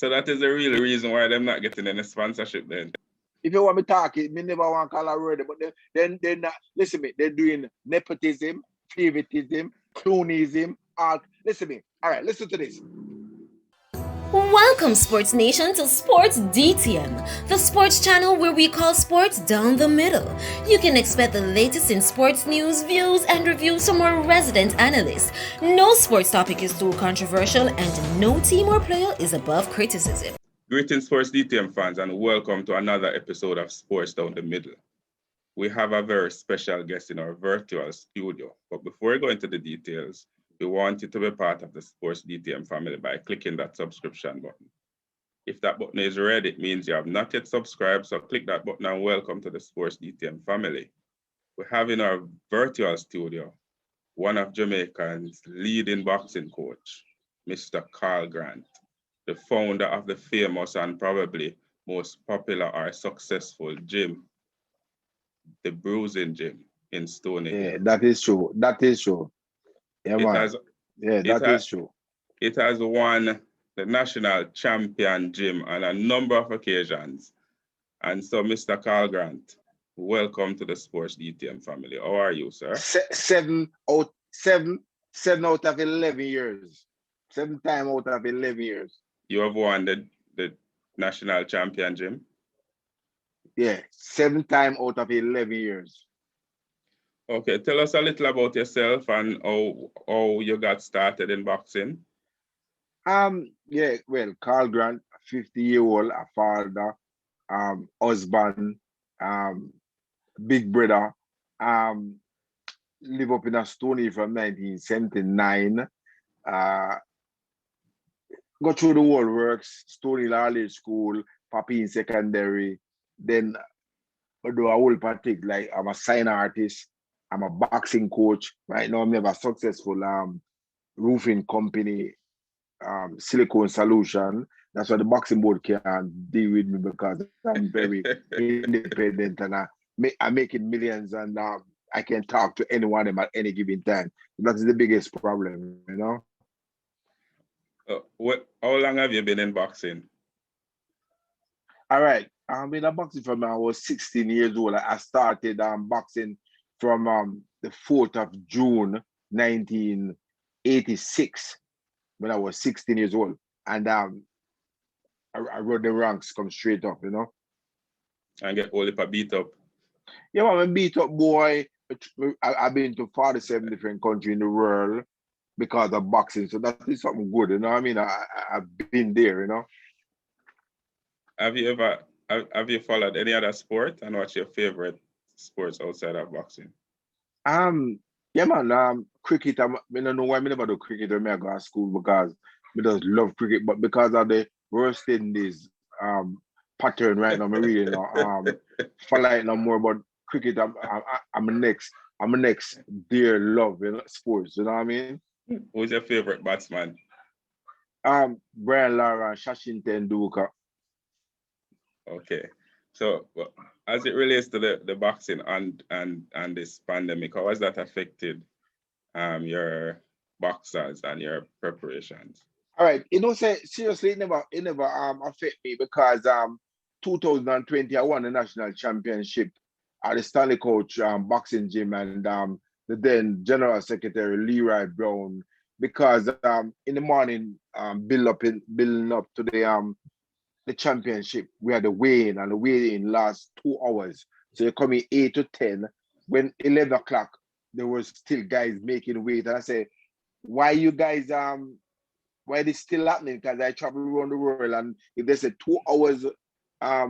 So that is the real reason why they're not getting any sponsorship then. If you want me to talk it, me never want to call a word, but then not, listen me, they're doing nepotism, favoritism, cronyism, listen me. All right, listen to this. Welcome, Sports Nation, to Sports DTM, the sports channel where we call sports down the middle. You can expect the latest in sports news, views, and reviews from our resident analysts. No sports topic is too controversial, and no team or player is above criticism. Greetings, Sports DTM fans, and welcome to another episode of Sports Down the Middle. We have a very special guest in our virtual studio, but before we go into the details, we want you to be part of the Sports DTM family by clicking that subscription button. If that button is red, it means you have not yet subscribed, so click that button and welcome to the Sports DTM family. We have in our virtual studio one of Jamaica's leading boxing coach, Mr. Carl Grant, the founder of the famous and probably most popular or successful gym, the Bruising gym in Stony Hill. Yeah, that is true. That is true. Yeah, that is true. It has won the national champion gym on a number of occasions. And so, Mr. Carl Grant, welcome to the Sports DTM family. How are you, sir? 7 out of 11 years. 7 times out of 11 years. You have won the national champion gym? Yeah, 7 times out of 11 years. Okay, tell us a little about yourself and how you got started in boxing. Yeah, well, Carl Grant, 50-year-old, a father, husband, big brother, live up in a Stony from 1979. Go through the world works, Stony Hill School, Papi in secondary, then I do a whole particular, like I'm a sign artist, I'm a boxing coach. Right now, I have a successful roofing company, Silicone Solution. That's why the boxing board can't deal with me because I'm very independent and I'm making millions and I can talk to anyone at any given time. That is the biggest problem, you know. How long have you been in boxing? All right, I've been boxing from I was 16 years old. I started boxing from the 4th of June, 1986, when I was 16 years old. And I rode the ranks, come straight up, you know. And get all beat up. Yeah, I'm a beat up boy. I've been to 47 different countries in the world because of boxing. So that is something good, you know what I mean? I've been there, you know. Have you followed any other sport, and what's your favorite sports outside of boxing? Yeah, man. Cricket. I don't know why I never do cricket when I go to school because I just love cricket, but because of the West Indies pattern right now, I'm really follow it no more about cricket. I'm a next dear love, you know, sports. You know what I mean? Who's your favorite batsman? Brian Lara, Sachin Tendulkar. Okay, so as it relates to the boxing and this pandemic, how has that affected your boxers and your preparations? All right, seriously, it never affect me because 2020 I won the national championship at the Stanley Coach boxing gym and the then General Secretary Leroy Brown because in the morning building up to the championship, we had the weigh-in, and the weigh-in lasts 2 hours. So you come in 8 to 10. When 11 o'clock, there was still guys making weight. And I say, why you guys, why this still happening? Because I travel around the world, and if there's a 2 hours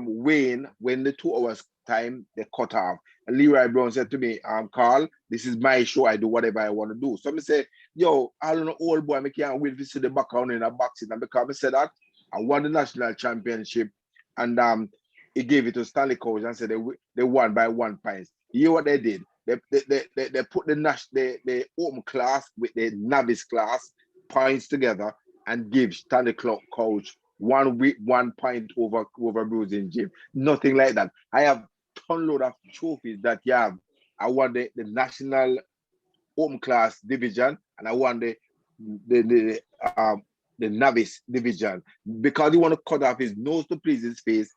weigh-in, when the 2 hours time, they cut off. And Leroy Brown said to me, Carl, this is my show. I do whatever I want to do. So I say, yo, I don't know, old boy, I can't wait to see the background in a boxing. And because I said that, I won the national championship, and he gave it to Stanley Coach and said they won by 1 point. You know what they did? They put the open class with the novice class points together and give Stanley Coach 1 point over Bruising gym. Nothing like that. I have ton load of trophies that you have. I won the national open class division, and I won the novice division because he want to cut off his nose to please his face.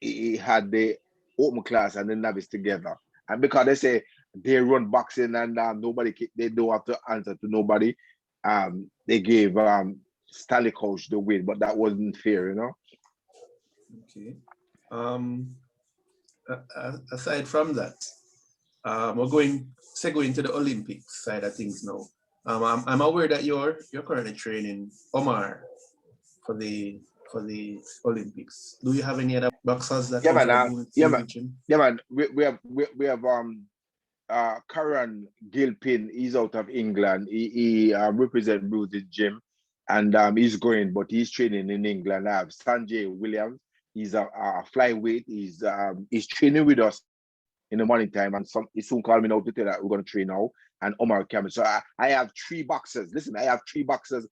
He had the open class and the novice together, and because they say they run boxing and they don't have to answer to nobody. They gave Stanley Coach the win, but that wasn't fair, you know. Okay. Aside from that, we're going to the Olympics side of things now. I'm aware that you're currently training Omar for the Olympics. Do you have any other boxers that man? We have Karan Gilpin. He's out of England. He represents Bruising Gym, and he's going, but he's training in England. I have Sanjay Williams. He's a flyweight. He's training with us in the morning time, and he soon called me now to tell that we're going to train now. And Omar Cameron. So I have 3 boxers. Listen, I have 3 boxers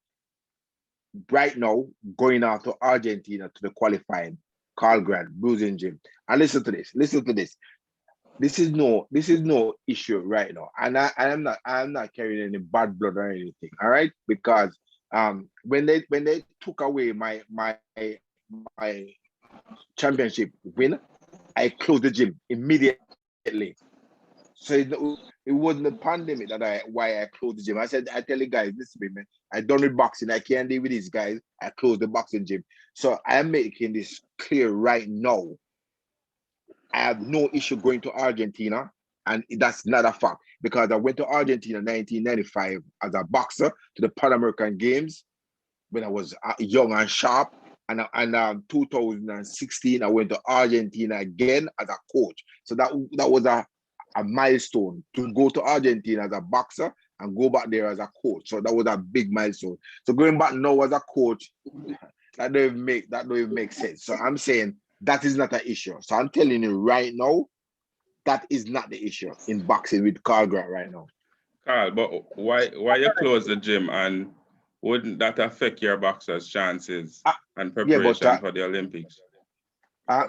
right now going out to Argentina to the qualifying. Carl Grant, Bruising Gym. And listen to this. This is no issue right now. And I'm not carrying any bad blood or anything. All right, because when they took away my championship win, I closed the gym immediately. So it wasn't the pandemic why I closed the gym. I tell the guys, listen, man, I done with boxing. I can't deal with these guys. I closed the boxing gym. So I am making this clear right now. I have no issue going to Argentina, and that's not a fact because I went to Argentina in 1995 as a boxer to the Pan American Games when I was young and sharp. And 2016, I went to Argentina again as a coach. So that was a milestone to go to Argentina as a boxer and go back there as a coach. So that was a big milestone. So going back now as a coach, that don't even make sense. So I'm saying that is not an issue. So I'm telling you right now, that is not the issue in boxing with Carl Grant right now. Carl, but why you close the gym, and wouldn't that affect your boxers' chances and preparation for the Olympics?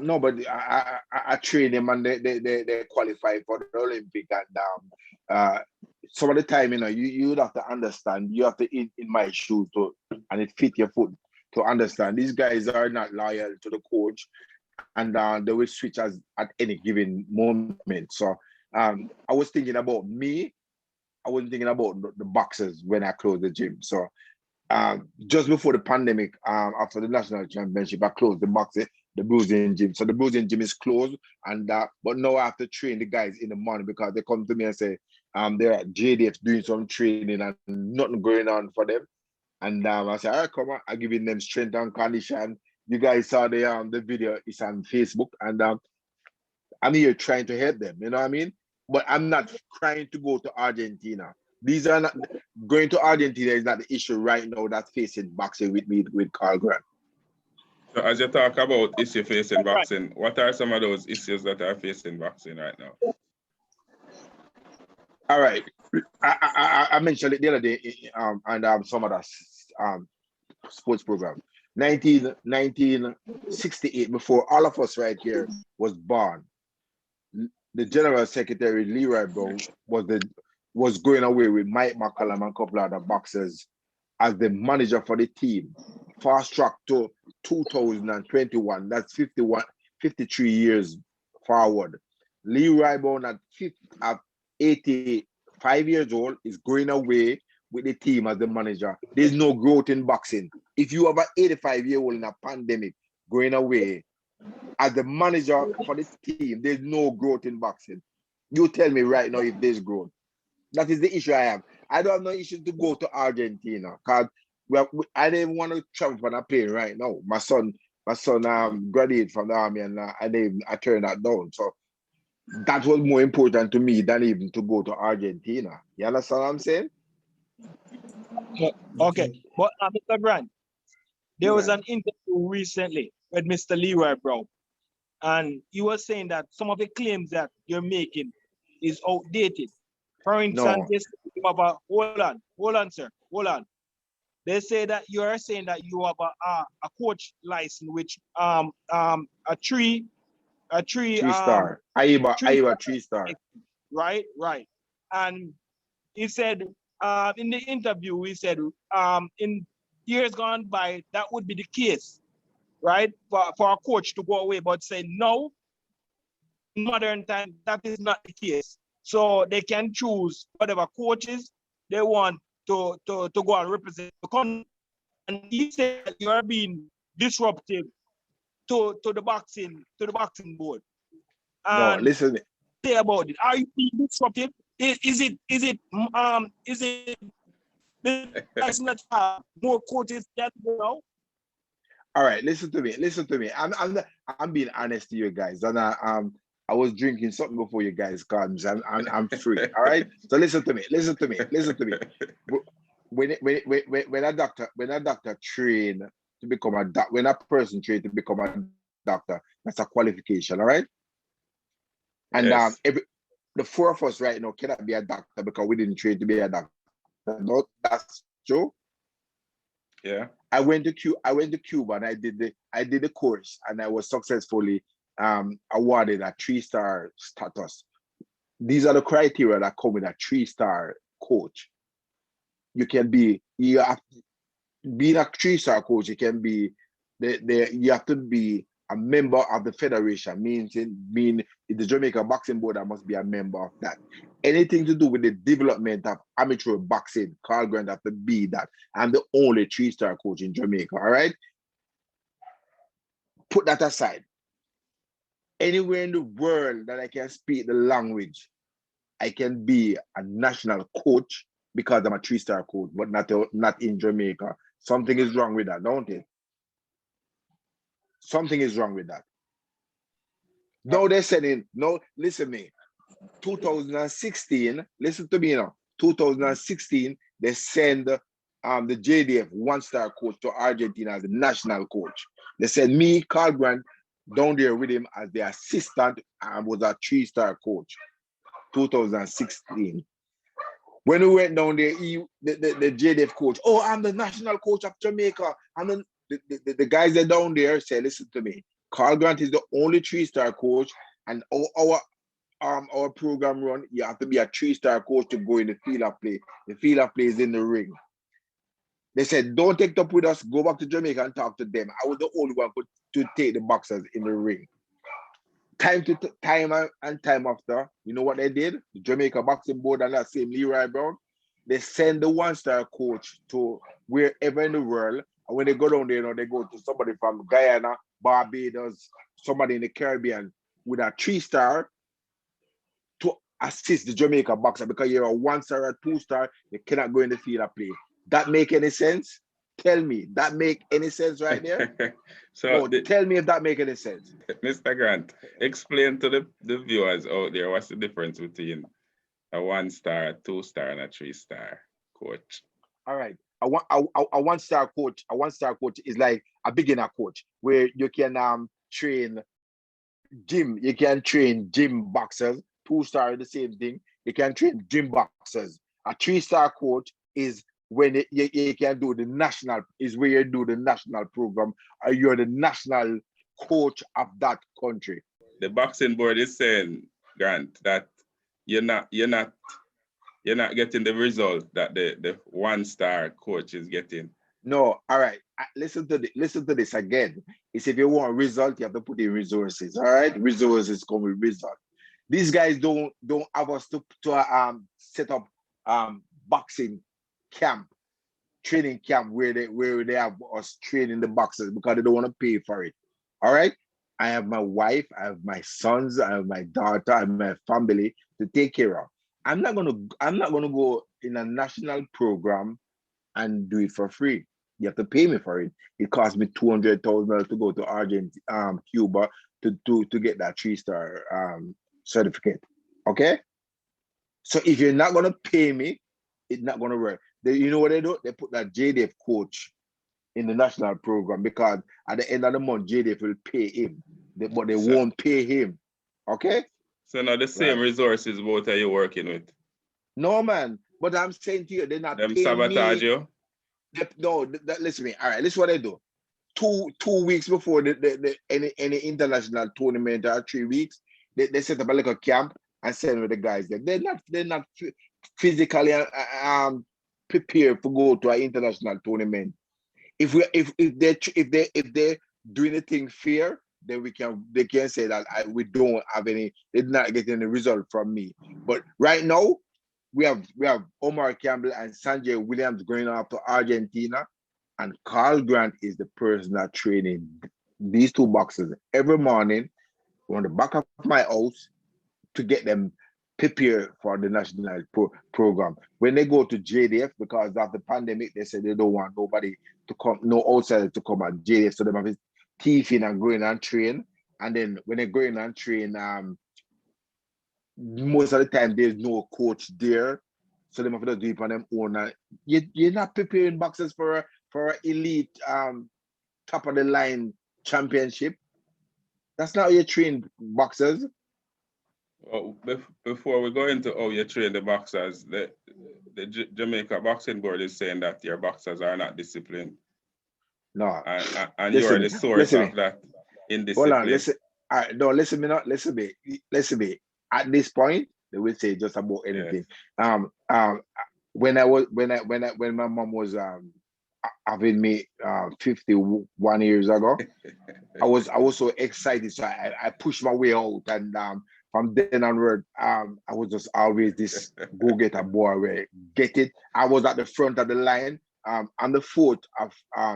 No, but I train them and they qualify for the Olympic, and some of the time, you know, you would have to understand. You have to in my shoes and it fit your foot to understand. These guys are not loyal to the coach, and they will switch at any given moment. So I was thinking about me. I wasn't thinking about the boxers when I closed the gym. So just before the pandemic, after the national championship, I closed the Bruising Gym. So the Bruising Gym is closed, and but now I have to train the guys in the morning because they come to me and say they're at JDF doing some training and nothing going on for them. And I say, all right, come on, I'm giving them strength and condition. You guys saw the video, it's on Facebook, and I'm here trying to help them, you know what I mean? But I'm not trying to go to Argentina. These are not going to Argentina is not the issue right now that's facing boxing with me with Carl Grant. So as you talk about issues facing boxing, what are some of those issues that are facing boxing right now? All right, I mentioned it the other day and some other sports program. 1968, before all of us right here was born, the General Secretary Leroy Brown was going away with Mike McCallum and a couple of other boxers as the manager for the team. Fast track to 2021. That's 53 years forward. Leroy Brown at 85 years old is going away with the team as the manager. There's no growth in boxing. If you have an 85-year-old in a pandemic going away as the manager for the team, there's no growth in boxing. You tell me right now if there's growth. That is the issue I have. I don't have no issue to go to Argentina because I didn't want to travel on a plane right now. My son graduated from the army and I turned that down. So that was more important to me than even to go to Argentina. You understand what I'm saying? Okay. But Mr. Grant, there was an interview recently with Mr. Leroy Brown, and he was saying that some of the claims that you're making is outdated. For instance, hold on, sir. They say that you are saying that you have a coach license, which a three star. AIBA 3-star. Right. And he said in the interview, he said years gone by, that would be the case, right? For a coach to go away, but say no, in modern time, that is not the case. So they can choose whatever coaches they want to go and represent the country. And you say that you are being disruptive to the boxing board. No, And listen. say about it. Are you being disruptive? Is it that's not more coaches that you know? All right, listen to me. I'm being honest to you guys, and I was drinking something before you guys come. So I'm free. All right. So listen to me. When a doctor train to become a doctor, when a person train to become a doctor, that's a qualification. All right. And Yes. the four of us right now cannot be a doctor because we didn't train to be a doctor. No, that's true. Yeah. I went to Cuba and I did the course and I was successfully awarded a 3-star status. These are the criteria that come with a 3-star coach. Being a 3-star coach, you can be you have to be a member of the federation, mean the Jamaica Boxing Board, I must be a member of that. Anything to do with the development of amateur boxing, Carl Grant have to be that. I'm the only 3-star coach in Jamaica, all right? Put that aside. Anywhere in the world that I can speak the language, I can be a national coach because I'm a 3-star coach, but not in Jamaica. Something is wrong with that, don't it? Something is wrong with that. No, they're saying, no, listen to me. 2016, listen to me now. 2016, they send the JDF 1-star coach to Argentina as the national coach. They sent me, Carl Grant, down there with him as the assistant and was a 3-star coach. 2016. When we went down there, the JDF coach, oh, I'm the national coach of Jamaica. And the guys that down there said, listen to me. Carl Grant is the only 3-star coach, and our program run, you have to be a 3-star coach to go in the field of play. The field of play is in the ring. They said, don't take it up with us, go back to Jamaica and talk to them. I was the only one to take the boxers in the ring. Time and time after, you know what they did? The Jamaica Boxing Board and that same Leroy Brown, they send the 1-star coach to wherever in the world. And when they go down there, they go to somebody from Guyana, Barbados, somebody in the Caribbean with a 3-star to assist the Jamaica boxer, because you're a 1-star or 2-star, you cannot go in the field of play. That make any sense? Tell me, that make any sense right there? So tell me if that make any sense. Mr. Grant, explain to the viewers out there what's the difference between a 1-star, a 2-star, and a 3-star coach. All right. A 1-star coach is like a beginner coach where you can train gym boxers. 2-star is the same thing. You can train gym boxers. A 3-star coach is when you can do the national, is where you do the national program, or you're the national coach of that country. The boxing board is saying, Grant, that you're not getting the result that the 1-star coach is getting. No, all right. Listen to this again. It's if you want result, you have to put in resources. All right, resources come with result. These guys don't have us to set up boxing camp, training camp where they have us training the boxers because they don't want to pay for it. All right. I have my wife, I have my sons, I have my daughter, I have my family to take care of. I'm not gonna go in a national program and do it for free. You have to pay me for it. It cost me $200,000 to go to Argentina, Cuba to get that 3-star certificate. Okay. So if you're not gonna pay me, it's not gonna work. You know what they do? They put that JDF coach in the national program because at the end of the month, JDF will pay him, but they won't pay him. Okay? So now the same resources both are you working with? No, man. But I'm saying to you, they're not them paying sabotage me. you? Listen to me. All right, listen what they do. Two weeks before any international tournament, or 3 weeks, they set up a little camp and send with the guys there. They're not physically prepared to go to an international tournament. If they're doing the thing fair, then they can say that we don't have any, they did not get any result from me. But right now, we have Omar Campbell and Sanjay Williams going off to Argentina, and Carl Grant is the person that training these two boxers every morning on the back of my house to get them prepared for the national program. When they go to JDF, because of the pandemic, they said they don't want nobody to come, no outsider to come at JDF, so they have his teeth in and go in and train. And then when they go in and train, most of the time there's no coach there, so they have to do it on them own. You're not preparing boxers for an elite top of the line championship. That's not how you train boxers. Well, before we go into how you train the boxers, the Jamaica Boxing Board is saying that your boxers are not disciplined. No. And you are the source of that indiscipline. Hold on, listen. No, listen me. At this point, they will say just about anything. Yes. When my mom was having me 51 years ago, I was so excited, so I pushed my way out, and from then onward, I was just always this go-getter boy where get it. I was at the front of the line. I'm the fourth of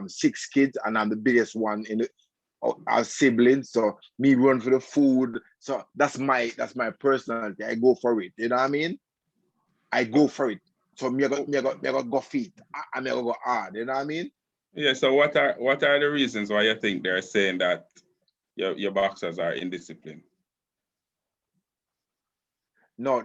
6 kids, and I'm the biggest one in our siblings. So me run for the food. So that's my personality. I go for it. You know what I mean? I go for it. So me go feet. I'm gonna go hard. You know what I mean? Yeah. So what are the reasons why you think they're saying that your boxers are indisciplined? No,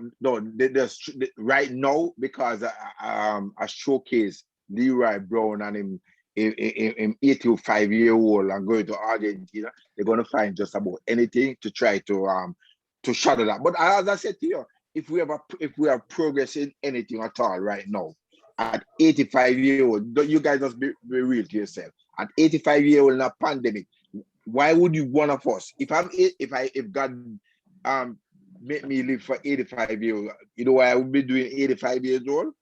right now, because I showcase Leroy Brown and him 85-year-old and going to Argentina, they're gonna find just about anything to try to shadow that. But as I said to you, if we are progressing anything at all right now, at 85-year-old, you guys just be real to yourself. At 85-year-old in a pandemic, why would you one of us? If God make me live for 85 years, you know why I would be doing 85 years old?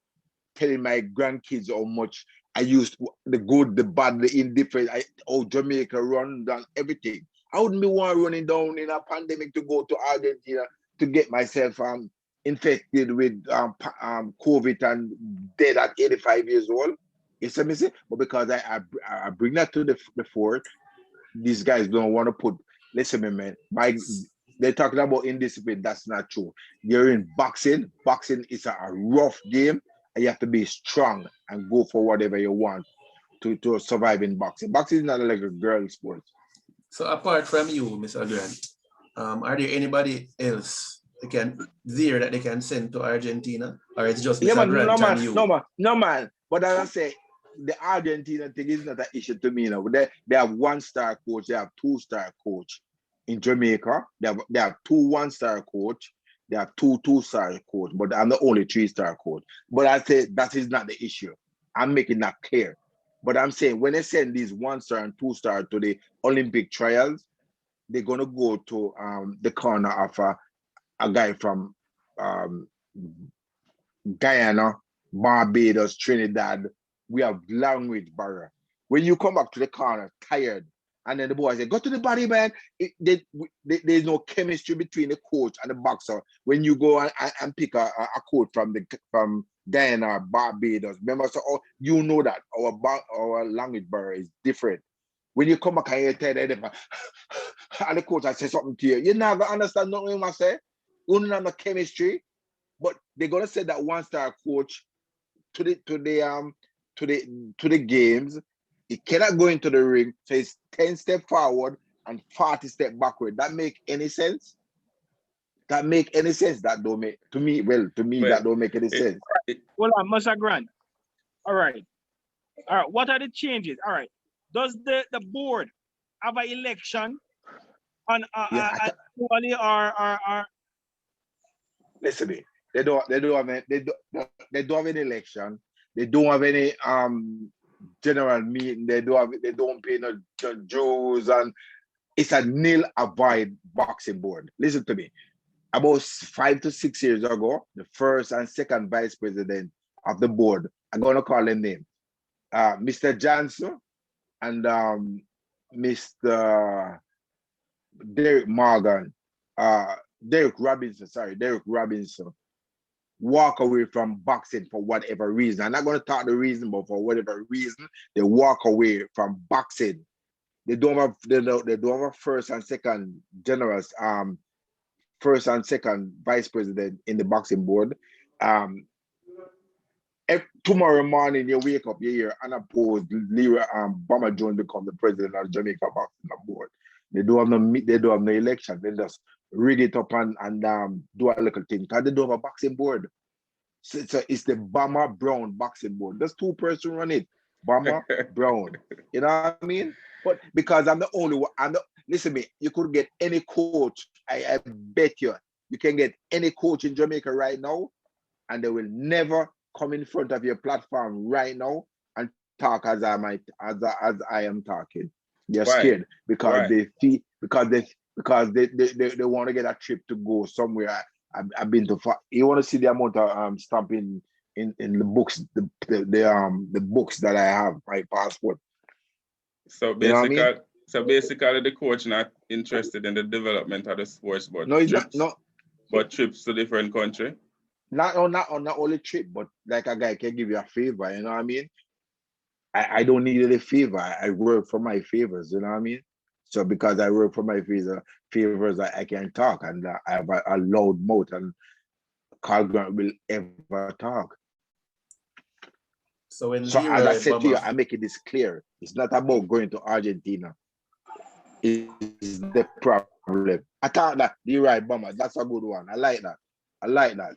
Telling my grandkids how much I used the good, the bad, the indifferent, how Jamaica run down everything. I wouldn't be one running down in a pandemic to go to Argentina to get myself infected with COVID and dead at 85 years old. You see me say? But because I bring that to the fore, these guys don't want to put, listen me, man, they're talking about indiscipline. That's not true. You're in boxing. Boxing is a rough game, and you have to be strong and go for whatever you want to survive in boxing. Boxing is not like a girl sport. So apart from you, Mr. Grant, are there anybody else that they can send to Argentina, or it's just Mr. Grant and you? No man. But as I say, the Argentina thing is not an issue to me now. They have 1-star coach. They have 2-star coach. In Jamaica, they have 2 1-star coach, they have 2 2-star coach, but I'm the only 3-star coach. But I say that is not the issue. I'm making that clear. But I'm saying when they send these 1-star and 2-star to the Olympic trials, they're gonna go to the corner of a guy from Guyana, Barbados, Trinidad. We have language barrier. When you come back to the corner tired, and then the boy said, go to the body, man. There's no chemistry between the coach and the boxer. When you go and pick a coach from Guyana, Barbados, remember, so you know that our language barrier is different. When you come back and you tell them, and the coach I say something to you, you're not gonna understand nothing I say. You don't have no chemistry, but they're gonna send that 1-star coach to the games. He cannot go into the ring, so it's 10 steps forward and 40 steps backward. That make any sense? That make any sense? That don't make to me. Well, to me, that don't make any sense. Well, Mr. Grant. All right. What are the changes? All right. Does the board have an election on Listen to me. They don't have an election. They don't have any general meeting. They don't pay no dues, and it's a nil avoid boxing board. Listen to me. About 5 to 6 years ago, the first and second vice president of the board, I'm gonna call him name, Mr. Johnson and Mr. Derek Morgan, Derek Robinson walk away from boxing for whatever reason. I'm not going to talk the reason, but for whatever reason, they walk away from boxing. They don't have a first and second generals, first and second vice president in the boxing board. Tomorrow morning you wake up, you hear unopposed Leroy BomberBrown become the president of the Jamaica boxing board. They don't have no election. They just rig it up and do a little thing because they don't have a boxing board. So it's the BomberBrown boxing board. There's two persons run it. BomberBrown. You know what I mean? But because I'm the only one, listen to me, you could get any coach. I bet you can get any coach in Jamaica right now, and they will never come in front of your platform right now and talk as I am talking. They're scared because they want to get a trip to go somewhere. I've been to. You want to see the amount of stamping in the books, the books that I have, my passport. So basically, you know basically, the coach not interested in the development of the sports, but no, trips, but trips to different country. Not only trip, but like a guy can give you a favor. You know what I mean? I don't need any favor. I work for my favors. You know what I mean? So because I work for my favors, I can talk, and I have a loud mouth, and Carl Grant will ever talk. So as I said to you, I'm making this clear. It's not about going to Argentina. It's the problem. I thought that you're right, Bomber. That's a good one. I like that.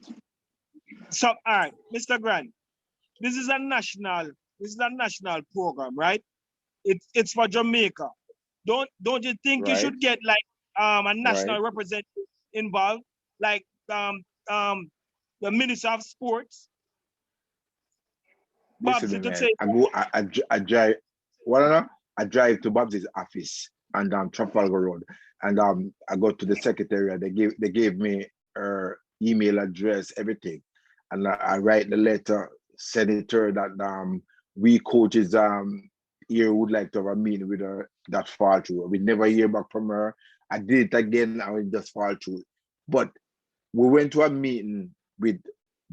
So, all right, Mr. Grant, this is a national program, right? It's for Jamaica. Don't you think you should get like a national representative involved, like the Minister of Sports? Listen, man, I drive. I drive to Bob's office and Trafalgar Road, and I go to the secretariat. They gave me her email address, everything, and I write the letter, send it to her that we coaches here would like to have a meeting with her. That fall through. We never hear back from her. I did it again, and it just fall through. But we went to a meeting with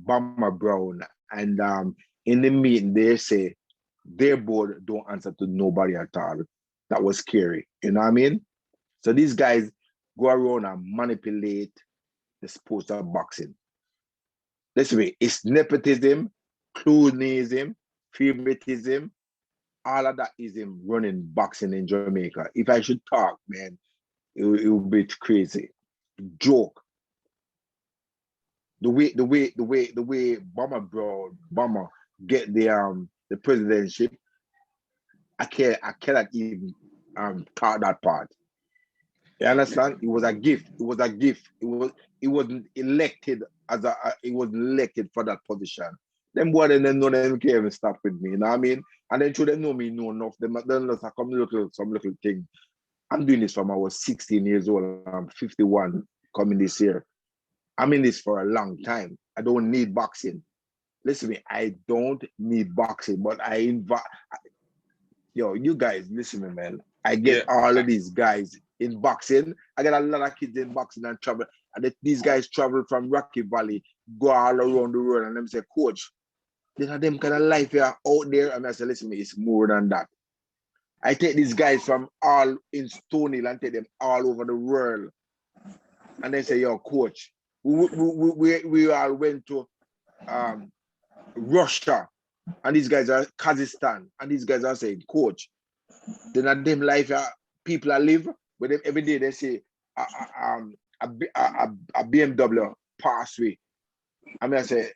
BomberBrown, and in the meeting, they say their board don't answer to nobody at all. That was scary. You know what I mean? So these guys go around and manipulate the sports of boxing. Listen to me, it's nepotism, cronyism, favoritism, all of that is him running boxing in Jamaica. If I should talk, man, it would be crazy. Joke. The way Bomber get the presidentship, I cannot even talk that part. You understand? It was a gift. It wasn't elected it was elected for that position. Them boy then know them can't even stop with me. You know what I mean? And then should they know me know enough. Them just come some little thing. I'm doing this from I was 16 years old. I'm 51 coming this year. I'm in this for a long time. I don't need boxing. Listen to me, I don't need boxing, but I invite. Yo, you guys, listen to me, man. I get all of these guys in boxing. I get a lot of kids in boxing and travel. And these guys travel from Rocky Valley, go all around the world, and them say, Coach, they have them kind of life here out there. And I say, listen to me, it's more than that. I take these guys from all in Stony Hill and take them all over the world. And they say, yo, Coach, we all went to Russia, and these guys are Kazakhstan, and these guys are saying, Coach, they're not them life people are live with them every day. They say a BMW passway. I mean, I say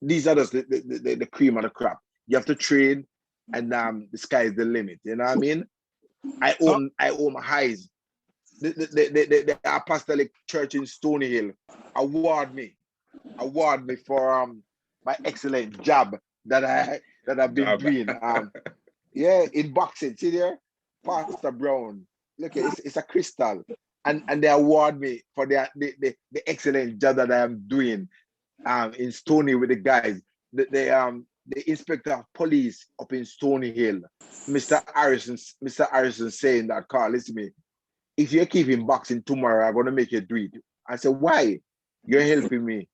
these are just the cream of the crop. You have to train, and the sky is the limit. You know what I mean? I own my highs. The Apostolic Church in Stony Hill award me for my excellent job that I've been doing. In boxing. See there, Pastor Brown. Look, it's a crystal, and they award me for the excellent job that I am doing in Stony with the guys. The the inspector of police up in Stony Hill, Mr. Harrison saying that, Carl, listen to me, if you're keeping boxing tomorrow, I'm gonna make you do it. I said, why? You're helping me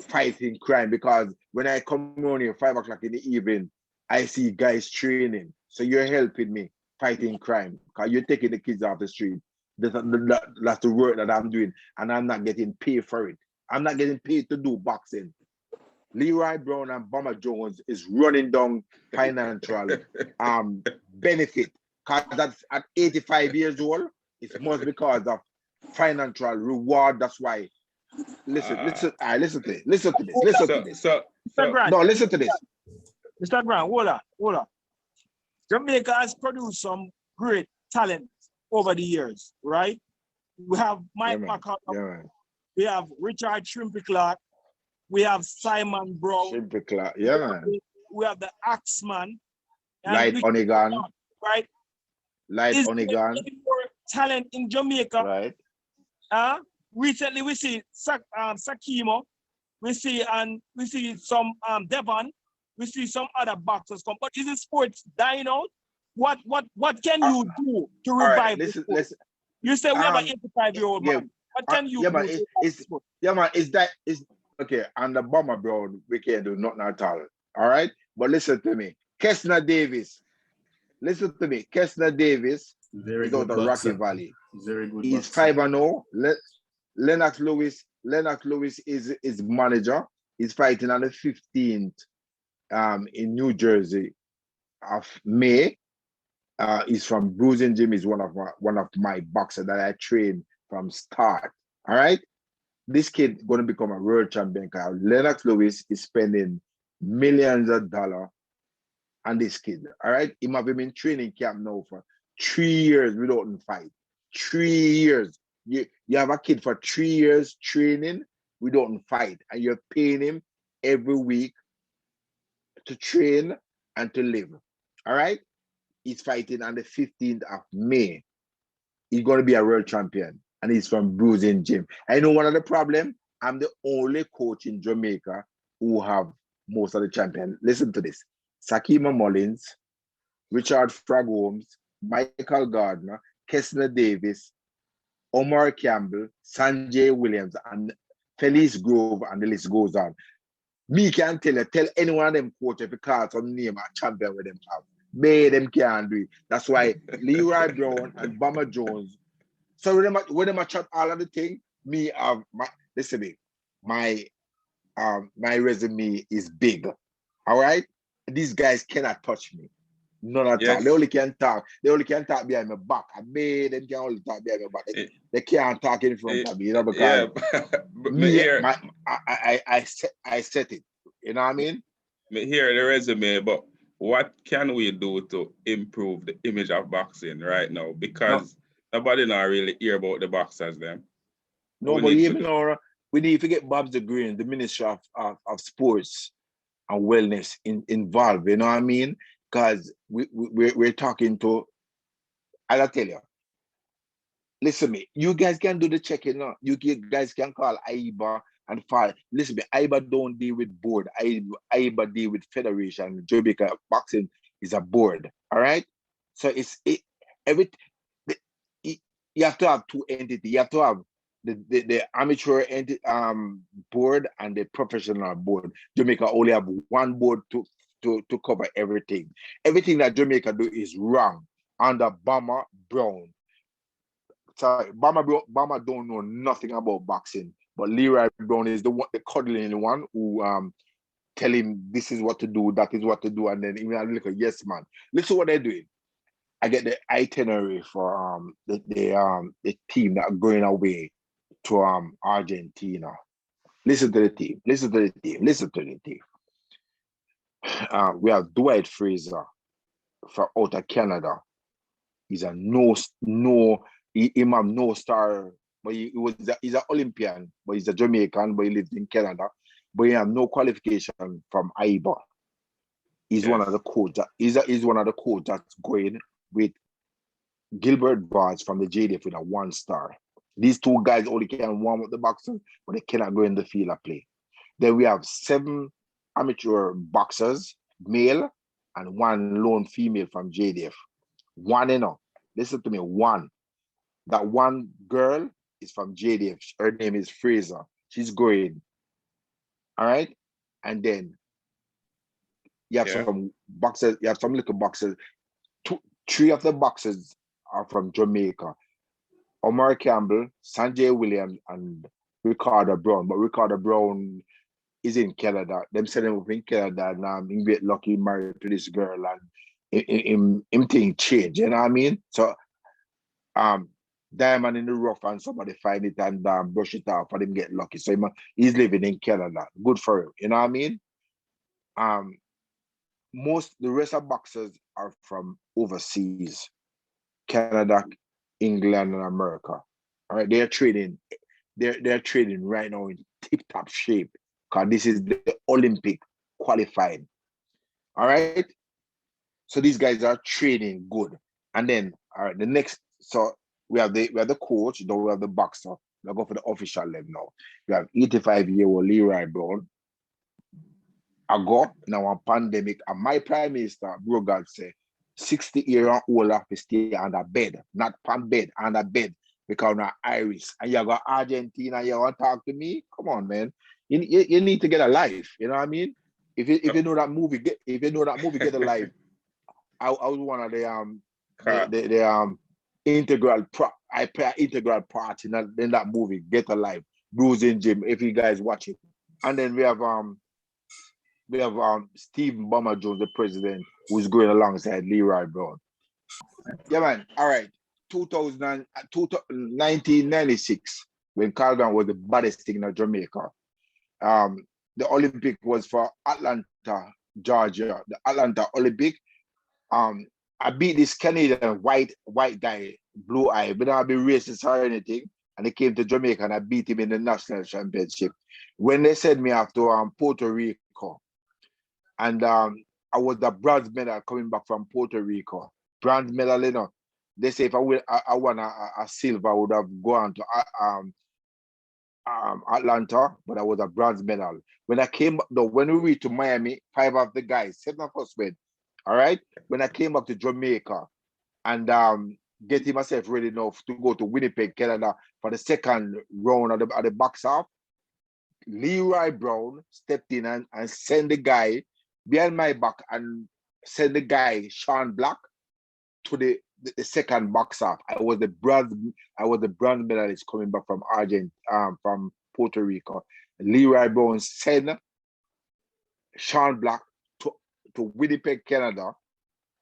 fighting crime, because when I come around here 5 o'clock in the evening, I see guys training. So you're helping me fighting crime, because you're taking the kids off the street. That's the work that I'm doing, and I'm not getting paid for it. I'm not getting paid to do boxing. Leroy Brown and Bomber Jones is running down financial benefit, because that's at 85 years old. It's must because of financial reward. That's why. Listen to this. Listen to this. No, listen to this. Mr. Grant, hold on. Jamaica has produced some great talent over the years, right? We have Mike McCall, we have Richard Shrimpy Clark, we have Simon Brown, Shrimpy Clark, yeah, man. We have the Axeman, Light Onigan, right? Light Onigan. More talent in Jamaica, right? Recently we see Sakimo, we see some Devon, we see some other boxers come. But is the sports dying out? What can you do to revive the sport? You say we have an 85-year-old man. What can you do? Okay, and the BomberBrown, we can't do nothing at all. All right? But listen to me. Kessner Davis. Listen to me. Kessner Davis is out of Rocky Valley. Very good. He's 5-0. Lennox Lewis is manager. He's fighting on the 15th in New Jersey of May. He's from Bruising Gym. He's one of my boxers that I trained from start. All right. This kid going to become a world champion, because Lennox Lewis is spending millions of dollars on this kid. All right. He might have been training camp now for 3 years without him fight. 3 years. You have a kid for 3 years training without him fight, and you're paying him every week to train and to live. All right. He's fighting on the 15th of May. He's going to be a world champion, and he's from Bruising Gym. I know one of the problems, I'm the only coach in Jamaica who have most of the champions. Listen to this. Sakima Mullins, Richard Frag Holmes, Michael Gardner, Kessner Davis, Omar Campbell, Sanjay Williams, and Felice Grove, and the list goes on. Me can't tell any one of them coach if you call some name a champion with them have. Them can't do it. That's why Leroy Brown and Bomber Jones. So when them chat all of the thing, me have my resume is big. All right? These guys cannot touch me. None at all. They only can talk. They only can talk behind my back. Them can only talk behind my back. They can't talk in front of me, because I set it. You know what I mean? Me hear the resume, but what can we do to improve the image of boxing right now? Because nobody now really hear about the boxers them. Nobody even know. We need to get Bob the Green, the Minister of Sports and Wellness involved. You know what I mean? Because we're talking to, I'll tell you, listen to me, you guys can do the checking now. You guys can call AIBA and file. Listen to me, AIBA don't deal with board. AIBA deal with federation. Jamaica boxing is a board, all right? So you have to have two entities. You have to have the amateur board and the professional board. Jamaica only have one board to cover everything. Everything that Jamaica do is wrong under BomberBrown. Sorry, Bomber don't know nothing about boxing, but Leroy Brown is the cuddling one who tell him this is what to do, that is what to do, and then even look at yes man. Listen what they're doing. I get the itinerary for the team that are going away to Argentina. Listen to the team. We have Dwight Fraser from out of Canada. He's a no star, but he's an Olympian, but he's a Jamaican, but he lives in Canada. But he has no qualification from AIBA. He's one of the coaches. He's one of the coaches that's going with Gilbert Barnes from the JDF with a 1 star. These two guys only can warm up the boxing, but they cannot go in the field of play. Then we have 7 amateur boxers, male and 1 lone female from JDF. 1, you know. Listen to me, 1. That 1 girl is from JDF. Her name is Fraser. She's going. All right. And then you have some boxers, you have some little boxers. 3 of the boxers are from Jamaica. Omar Campbell, Sanjay Williams, and Ricardo Brown. But Ricardo Brown is in Canada. Them send him up in Canada and he get lucky married to this girl and him thing change. You know what I mean? So diamond in the rough and somebody find it and brush it off and him get lucky. So he's living in Canada. Good for him. You know what I mean? The rest of boxers are from overseas, Canada, England, and America. All right, they're trading right now in tip-top shape because this is the Olympic qualifying. All right, so these guys are trading good. And then, all right, the next, so we have the coach, then we have the boxer. We'll go for the official level now. We have 85-year-old Leroy Brown. I go now on pandemic, and my prime minister, Brogard, say 60-year-old have to stay on the bed, not on bed, on the bed, because I'm Irish. And you got Argentina, you want to talk to me? Come on, man. You need to get a life. You know what I mean? If you know that movie, get a life. I was one of the integral I play an integral part in that movie, Get a Life, Bruising Jim, if you guys watch it. And then we have Stephen BomberBrown, the president, who's going alongside Leroy Brown. Yeah, man. All right. 1996, when Carl Grant was the baddest thing in Jamaica. The Olympic was for Atlanta, Georgia. The Atlanta Olympic. I beat this Canadian white guy, blue eye, but I'll be racist or anything. And he came to Jamaica and I beat him in the national championship. When they sent me after Puerto Rico, and I was the bronze medal coming back from Puerto Rico. Bronze medal, you know. They say if I won a silver, I would have gone to Atlanta, but I was a bronze medal. When I came, when we reached to Miami, 5 of the guys, 7 of us went. All right. When I came back to Jamaica and getting myself ready enough to go to Winnipeg, Canada for the second round of the box off, Leroy Brown stepped in and sent the guy behind my back and sent the guy Sean Black to the second box off. I was the bronze medalist coming back from from Puerto Rico. Leroy Brown sent Sean Black to Winnipeg, Canada,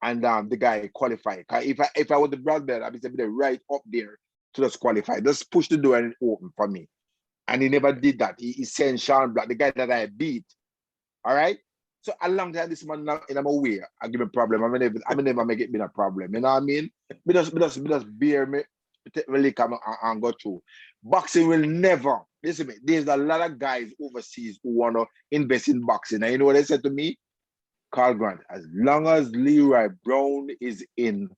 and the guy qualified. If I was the bronze medal, I'd be right up there to just qualify. Just push the door and it opened for me. And he never did that. He sent Sean Black, the guy that I beat. All right. So along time this man in my way, I give me a problem. I never make it been a problem. You know what I mean? Me just bear me, really come and go through. Boxing will never. Listen to me. There's a lot of guys overseas who want to invest in boxing. And you know what they said to me? Carl Grant, as long as Leroy Brown is in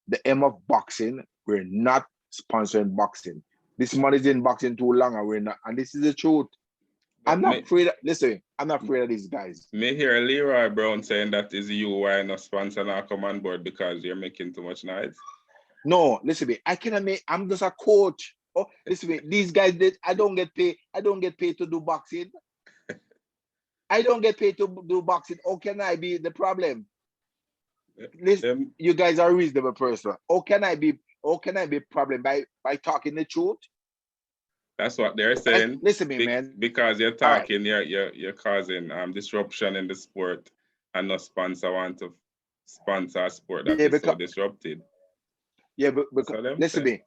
the M of boxing, we're not sponsoring boxing. This man is in boxing too long and we're not. And this is the truth. I'm not afraid. Listen, I'm not afraid of these guys. Me hear Leroy Brown saying that is you why not sponsor not come on board because you're making too much noise. No, listen to me. I cannot make. I'm just a coach. Oh, listen to me. These guys I don't get paid. I don't get paid to do boxing. I don't get paid to do boxing. How can I be the problem? Listen, you guys are a reasonable person. How can I be problem by talking the truth? That's what they're saying. Listen to me, man. Because you're talking, you're causing disruption in the sport, and no sponsor want to sponsor a sport that is so disrupted. Yeah, but listen to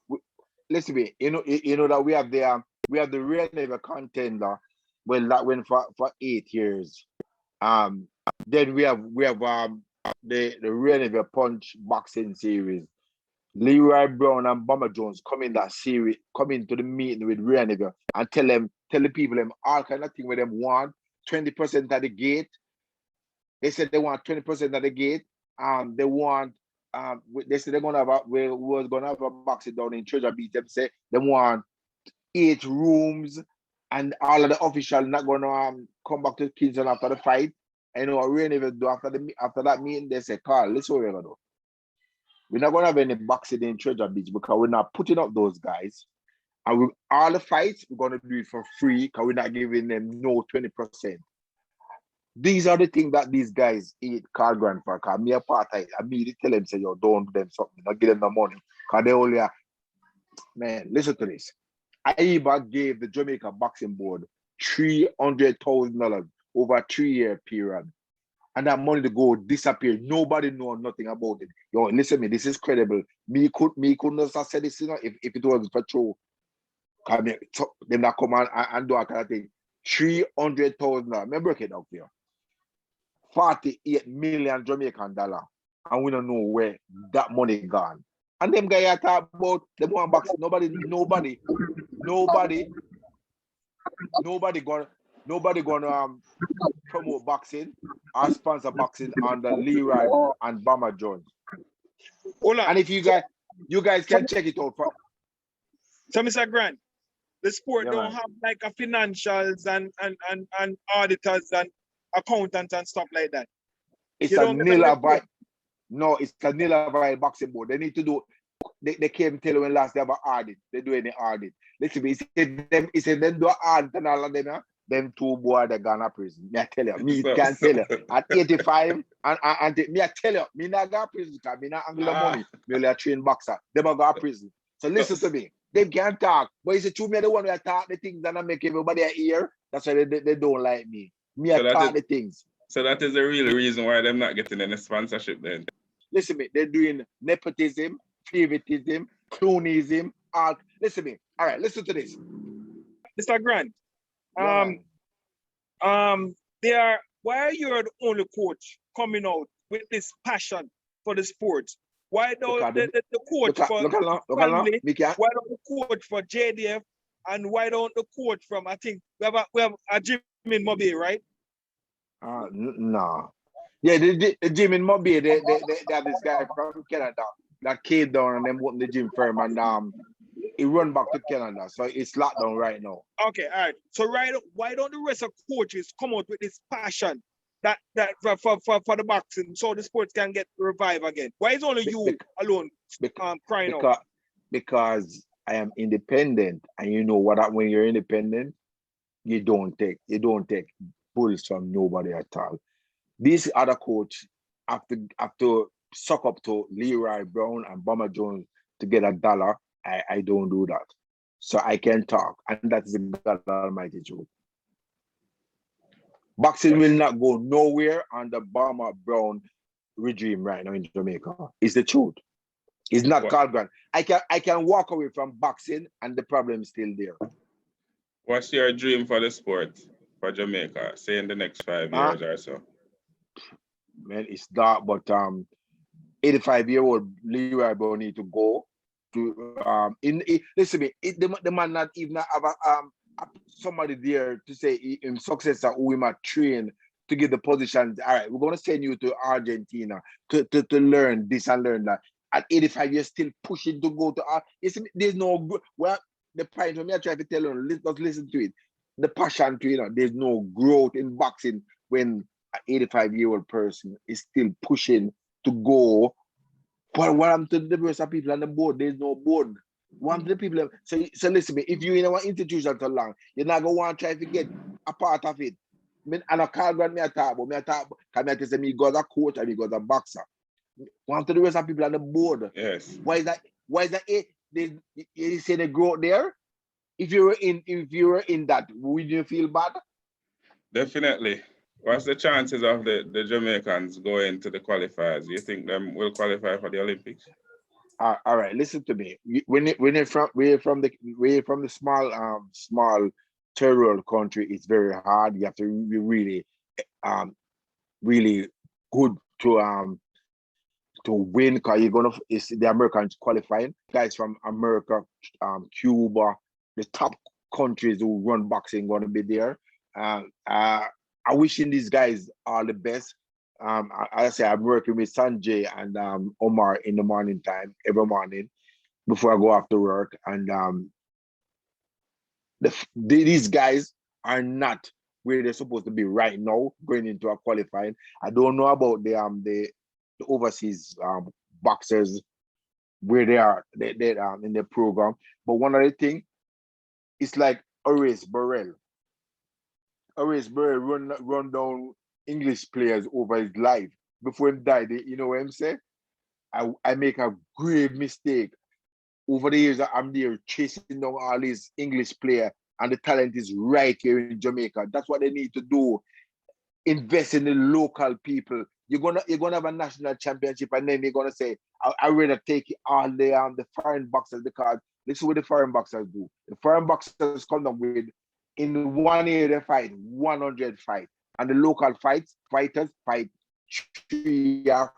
me. You know that we have the real never contender. Well, that went for 8 years. Then we have the real never punch boxing series. Leroy Brown and BomberBrown come in that series, come into the meeting with Reaniger and tell the people them all kind of thing where them want 20% at the gate. They said they want 20% at the gate. They want they said they're gonna have we was gonna have a boxing down in Treasure Beach. They say they want 8 rooms and all of the officials not gonna come back to Kingston after the fight. I know what we're gonna do after that meeting. They say, Carl, listen what we're gonna do. We're not gonna have any boxing in Treasure Beach because we're not putting up those guys. And all the fights, we're gonna do it for free because we're not giving them no 20%. These are the things that these guys eat Carl Grant for. Because me a part of it, I immediately tell them, say, yo, don't do them something, not give them the money. Because they only are, man, listen to this. AIBA gave the Jamaica Boxing Board $300,000 over a 3-year period. And that money to go disappear. Nobody know nothing about it. Yo, listen to me, this is credible. Me couldn't have said this, you know, if it was for true. Them that come and do a kind of thing. $300,000. Remember it up there. 48 million Jamaican dollar. And we don't know where that money gone. And them guys talk about them one box. Nobody gonna promote boxing or sponsor boxing under Leroy and BomberBrown. And if you guys can check it out. So Mr. Grant, the sport don't have like a financials and auditors and accountants and stuff like that. It's a nil-a-vide. No, it's a nil-a-vide boxing board. They need to do. They came tell you when last they have an audit. They do any audit. Listen, he said them do an audit and all of them. Them two boys they gone to prison. Me I tell you, me can tell you. At 85 and me I tell you, me not go to prison because me not angle money. Me only a trained boxer. Them a go to prison. So listen to me. They can't talk. But it's true, me the one who talk the things and I make everybody hear. That's why they don't like me. Me I talk the things. So that is the real reason why they're not getting any sponsorship then. Listen to me, they're doing nepotism, favoritism, cronyism, art. Listen to me. All right, listen to this. Mr. Grant, why are you the only coach coming out with this passion for the sport? Why don't the coach for family, why don't the coach for JDF, and why don't the coach from, I think, we have a gym in Mobile, right? No. Yeah, the gym in Mobile, they have this guy from Canada that came down and then opened the gym firm and he run back to Canada. So it's locked down right now. Okay, all right. So why don't the rest of coaches come out with this passion that for the boxing so the sports can get revived again? Why is only you alone crying out? Because I am independent, and you know what? When you're independent, you don't take bulls from nobody at all. These other coach have to suck up to Leroy Brown and BomberBrown to get $1. I don't do that. So I can talk, and that is the God Almighty truth. Boxing will not go nowhere under BomberBrown regime right now in Jamaica. It's the truth. It's not Carl Grant. I can walk away from boxing and the problem is still there. What's your dream for the sport for Jamaica, say in the next 5 years or so? Man, it's dark, but 85-year-old Leroy Brown need to go to listen to me. The man not even have somebody there to say in successor who we might train to get the positions. All right, we're gonna send you to Argentina to learn this and learn that. At 85 years, still pushing to go to there's no the point for me I try to tell you, let's listen to it. The passion to there's no growth in boxing when an 85-year-old person is still pushing to go. But what happened to the rest of people on the board? There's no board. One of the people. So listen to me. If you're in our institution too long, you're not gonna want to try to get a part of it. I mean, and I can't grant me a talk, but can I say me got a coach and he got a boxer. One of the rest of people on the board. Yes. Why is that? You say the growth there? If you were in that, would you feel bad? Definitely. What's the chances of the Jamaicans going to the qualifiers? You think them will qualify for the Olympics? All right, listen to me. We're from the small third world country, it's very hard. You have to be really good to win because it's the Americans qualifying. Guys from America, Cuba, the top countries who run boxing going to be there. I'm wishing these guys all the best. I say I'm working with Sanjay and Omar in the morning time, every morning before I go after work. And these guys are not where they're supposed to be right now, going into a qualifying. I don't know about the overseas boxers where they are in the program. But one of the things, it's like Horace Burrell. Horace Burrell run down English players over his life. Before him died, you know what I'm saying? I make a grave mistake. Over the years that I'm there chasing down all these English players, and the talent is right here in Jamaica. That's what they need to do. Invest in the local people. You're gonna have a national championship, and then you're gonna say, I rather take all the foreign boxers, because this is what the foreign boxers do. The foreign boxers come down with, in 1 year they fight 100 fights, and the local fighters fight 3 or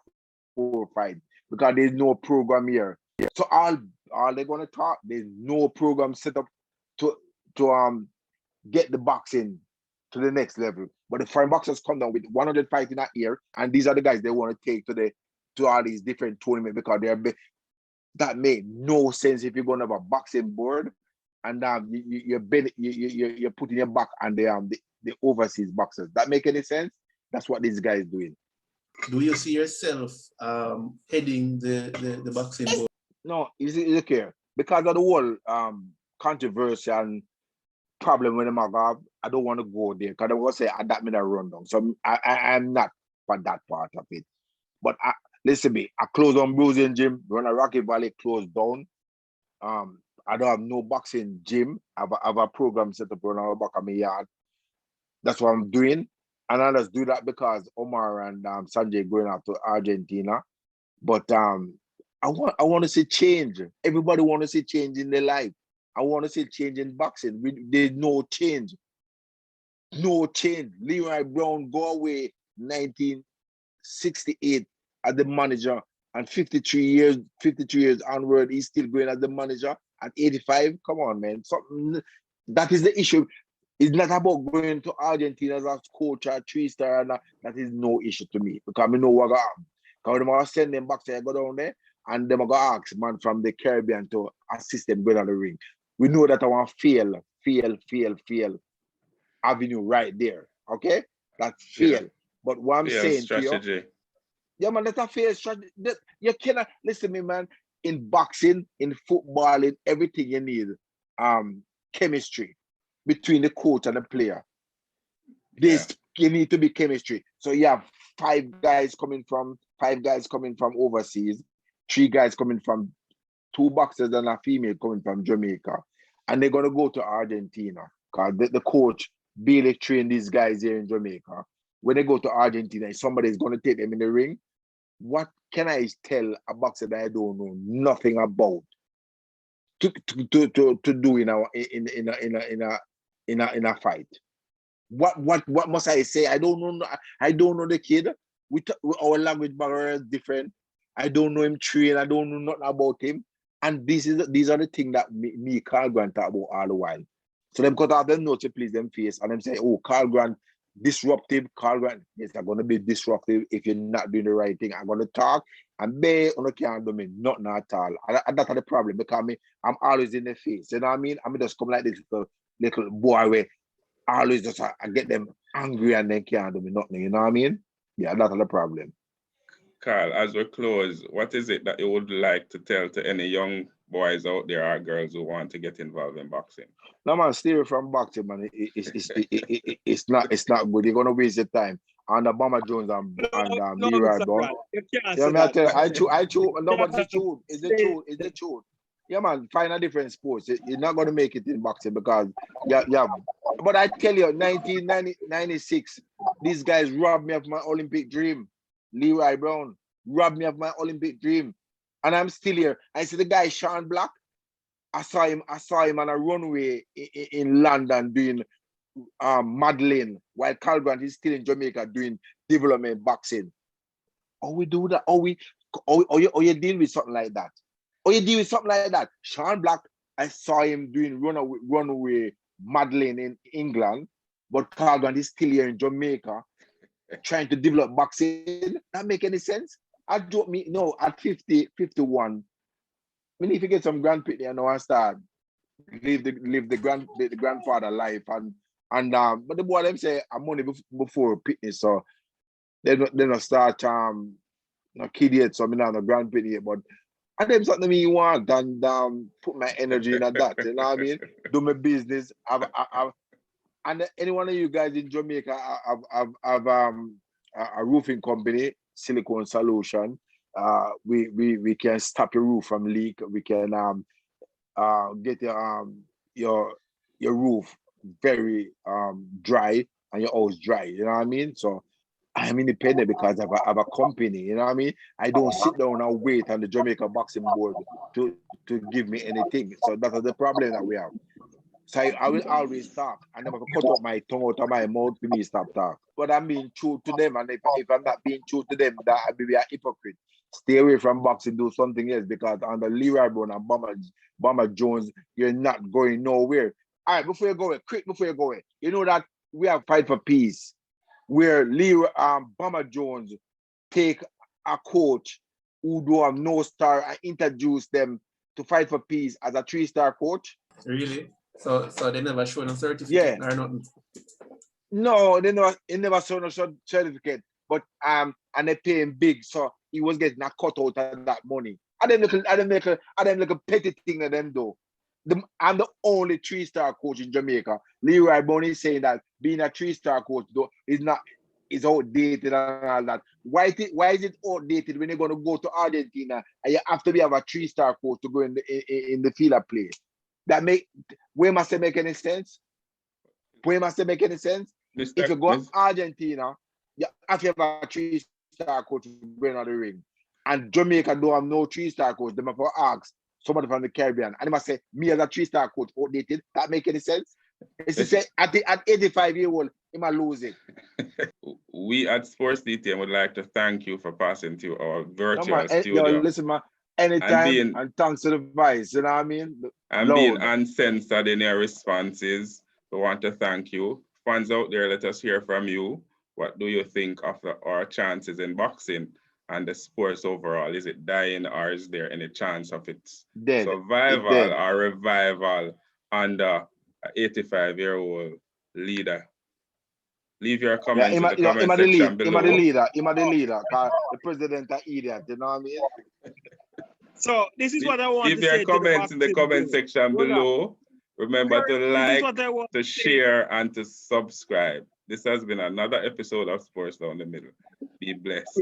4 fights, because there's no program here. So all they're gonna talk, there's no program set up to get the boxing to the next level. But the foreign boxers come down with 100 fights in that year, and these are the guys they want to take to all these different tournaments, because that made no sense if you're gonna have a boxing board and you're putting your back on the overseas boxers. That make any sense? That's what these guys doing. Do you see yourself heading the boxing board? No, look here, because of the whole controversy and problem with them, I don't want to go there, because I'm going to say that mean a rundown. So I'm not for that part of it. But listen me, I closed on Bruising gym, run a Rocky Valley, closed down. I don't have no boxing gym. I have a program set up on our back of my yard. That's what I'm doing. And I just do that because Omar and Sanjay going out to Argentina. But I want to see change. Everybody want to see change in their life. I want to see change in boxing. There's no change. No change. Leroy Brown go away 1968 as the manager, and 53 years onward, he's still going as the manager at 85. Come on, man. That is the issue. It's not about going to Argentina as a coach or 3-star, and that is no issue to me, because I know what I am. Because I'm going to send them back, so I go down there, and them going to ask man from the Caribbean to assist them going on the ring. We know that I want fail avenue right there. Okay? That's fail. Yeah. But what I'm saying strategy. To you, yeah, man, that's a fair strategy. You cannot listen to me, man. In boxing, in football, in everything you need chemistry between the coach and the player. You need to be chemistry. So you have 5 guys coming from overseas, 3 guys coming from 2 boxers and a female coming from Jamaica. And they're gonna go to Argentina, because the coach barely trained these guys here in Jamaica. When they go to Argentina, somebody's gonna take them in the ring. What can I tell a boxer that I don't know nothing about to do in a fight? What must I say? I don't know. I don't know the kid. Our language barrier is different. I don't know him train. I don't know nothing about him. And these are the things that me Carl Grant talk about all the while. So them cut off them notes to please them face, and them say, oh, Carl Grant disruptive. Carl Grant, yes, I'm gonna be disruptive if you're not doing the right thing. I'm gonna talk and they can't do me nothing at all. And that's the problem, because I'm always in the face. You know what I mean? I'm just come like this little boy where always just I get them angry and they can't do me nothing. You know what I mean? Yeah, that's the problem. Carl, as we close, what is it that you would like to tell to any young boys out there or girls who want to get involved in boxing? No, man, stay away from boxing, man. It's not good. You're gonna waste your time. And the Bomber Jones and Leroy Brown. Yeah, I choose. No, but it's the truth. It's the truth. Yeah, man. Find a different sports. You're not gonna make it in boxing, because yeah. But I tell you, 1996, these guys robbed me of my Olympic dream. Leroy Brown robbed me of my Olympic dream, and I'm still here. I see the guy Sean Black. I saw him on a runway in London doing modeling, while Carl Grant is still in Jamaica doing development boxing. Or we do that, or you deal with something like that. Or you deal with something like that. Sean Black, I saw him doing runaway modeling in England, but Carl Grant is still here in Jamaica trying to develop boxing. That make any sense? At 50, 51. I mean, if you get some grandpit there, I start live the grandfather life and And but the boy them say I'm money before fitness, so they don't start no kid yet, so I'm not a grand pit yet, but I them something me want and put my energy in that, you know what I mean? Do my business. And any one of you guys in Jamaica have a roofing company, Silicone Solution. We can stop your roof from leak. We can get your roof very dry and your house dry. You know what I mean? So I'm independent because I have a company. You know what I mean? I don't sit down and wait on the Jamaica Boxing Board to give me anything. So that's the problem that we have. So I will always talk. I never cut up my tongue out of my mouth for me to stop talk. But I'm being true to them, and if I'm not being true to them, that I be a hypocrite. Stay away from boxing, do something else, because under Leroy Brown and Bomber Jones, you're not going nowhere. All right, before you go away, quick before you go away, you know that we have Fight for Peace, where Leroy Bomber Jones take a coach who do have no star and introduce them to Fight for Peace as a 3-star coach. Really? So they never show no certificate or nothing? No, they never saw no certificate. But and they pay him big, so he was getting a cut out of that money. I didn't make a petty thing that them do. I'm the only 3-star coach in Jamaica. Leroy Brown is saying that being a 3-star coach though is outdated and all that. Why is it outdated when you're going to go to Argentina and you have to have a 3-star coach to go in the field of play? Where must it make any sense? Where must it make any sense? If you go to Argentina, you have to have a 3-star coach to bring out the ring. And Jamaica don't have no 3-star coach. They must ask somebody from the Caribbean. And they must say, me as a 3-star coach, outdated. That make any sense? It's to say at 85 years old, he might lose it. We at Sports DTM would like to thank you for passing to our virtual studio. Yo, listen, man, anytime, and thanks to the vice, you know what I mean? And being uncensored in your responses, we want to thank you. Fans out there, let us hear from you. What do you think of our chances in boxing and the sports overall? Is it dying, or is there any chance of its survival or revival under an 85-year-old leader? Leave your comments in the comment section below. Him the leader, because the president is idiot, you know what I mean? So this is what I want to say. Leave your comments in the comment section below. Remember to like, to share, and to subscribe. This has been another episode of Sports Down the Middle. Be blessed.